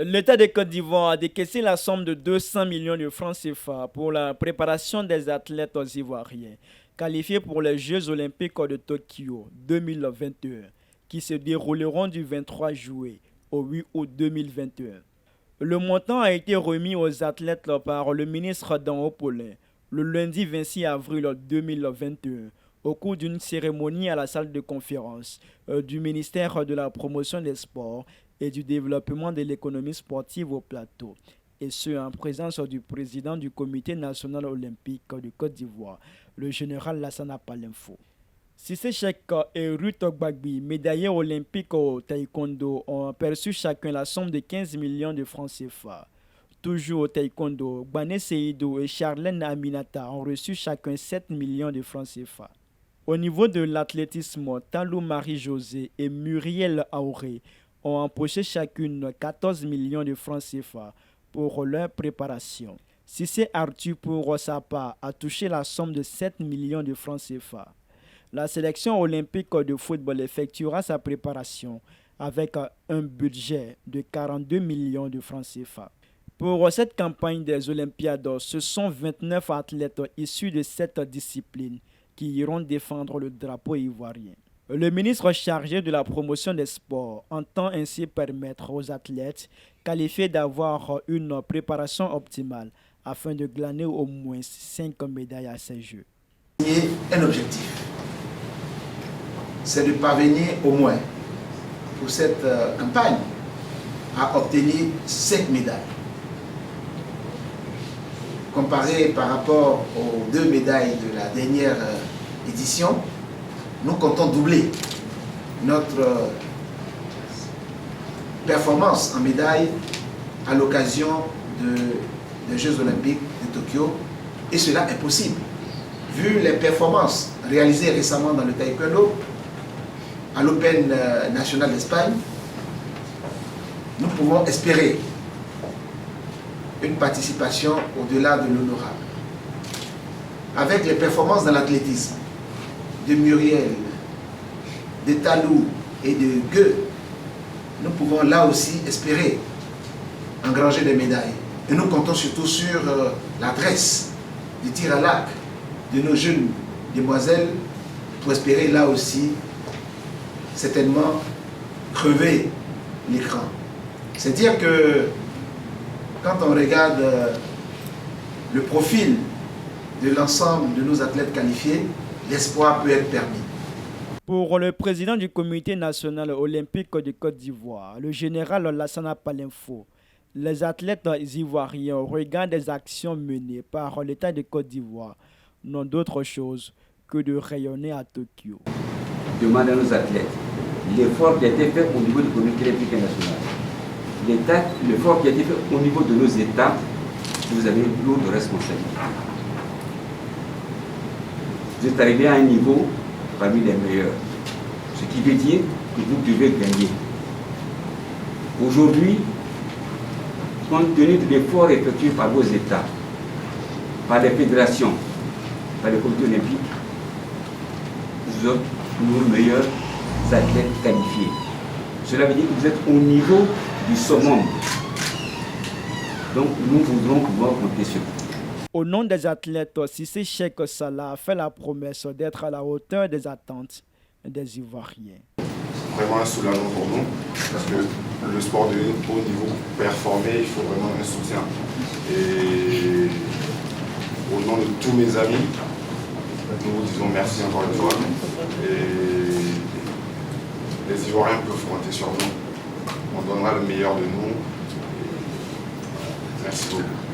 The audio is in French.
L'État de Côte d'Ivoire a décaissé la somme de 200 millions de francs CFA pour la préparation des athlètes ivoiriens qualifiés pour les Jeux olympiques de Tokyo 2021 qui se dérouleront du 23 juillet au 8 août 2021. Le montant a été remis aux athlètes par le ministre Dan Paulin le lundi 26 avril 2021 au cours d'une cérémonie à la salle de conférence du ministère de la Promotion des Sports et du développement de l'économie sportive au plateau, et ce en présence du président du Comité national olympique de Côte d'Ivoire, le général Lassana Palenfo. Cissé Cheikh et Ruth Ogbagbi, médaillés olympiques au taekwondo, ont perçu chacun la somme de 15 millions de francs CFA. Toujours au taekwondo, Gbane Seydou et Charlène Aminata ont reçu chacun 7 millions de francs CFA. Au niveau de l'athlétisme, Talou Marie-Josée et Muriel Auré ont empoché chacune 14 millions de francs CFA pour leur préparation. Cissé Arthur pour sa part a touché la somme de 7 millions de francs CFA. La sélection olympique de football effectuera sa préparation avec un budget de 42 millions de francs CFA. Pour cette campagne des Olympiades, ce sont 29 athlètes issus de cette discipline qui iront défendre le drapeau ivoirien. Le ministre chargé de la promotion des sports entend ainsi permettre aux athlètes qualifiés d'avoir une préparation optimale afin de glaner au moins 5 médailles à ces Jeux. Un objectif, c'est de parvenir au moins pour cette campagne à obtenir 5 médailles. Comparé par rapport aux 2 médailles de la dernière édition, nous comptons doubler notre performance en médaille à l'occasion des Jeux olympiques de Tokyo. Et cela est possible. Vu les performances réalisées récemment dans le taekwondo, à l'Open national d'Espagne, nous pouvons espérer une participation au-delà de l'honorable. Avec les performances dans l'athlétisme, de Muriel, de Talou et de Gueux, nous pouvons là aussi espérer engranger des médailles. Et nous comptons surtout sur l'adresse du tir à l'arc de nos jeunes demoiselles pour espérer là aussi certainement crever l'écran. C'est dire que quand on regarde le profil de l'ensemble de nos athlètes qualifiés, l'espoir peut être permis. Pour le président du Comité national olympique de Côte d'Ivoire, le général Lassana Palenfo, les athlètes ivoiriens, au regard des actions menées par l'État de Côte d'Ivoire, n'ont d'autre chose que de rayonner à Tokyo. Demandez à nos athlètes l'effort qui a été fait au niveau du Comité olympique national. L'effort qui a été fait au niveau de nos États, vous avez une lourde responsabilité. Vous êtes arrivé à un niveau parmi les meilleurs, ce qui veut dire que vous devez gagner. Aujourd'hui, compte tenu de l'effort effectué par vos États, par les fédérations, par le comité olympique, vous êtes nos meilleurs athlètes qualifiés. Cela veut dire que vous êtes au niveau du summum. Donc nous voudrons pouvoir compter sur vous. Au nom des athlètes, Cissé Cheikh Salah a fait la promesse d'être à la hauteur des attentes des Ivoiriens. Vraiment un soulagement pour nous, parce que le sport de haut niveau, pour performer, il faut vraiment un soutien. Et au nom de tous mes amis, nous vous disons merci encore une fois. Et les Ivoiriens peuvent compter sur nous. On donnera le meilleur de nous. Merci beaucoup.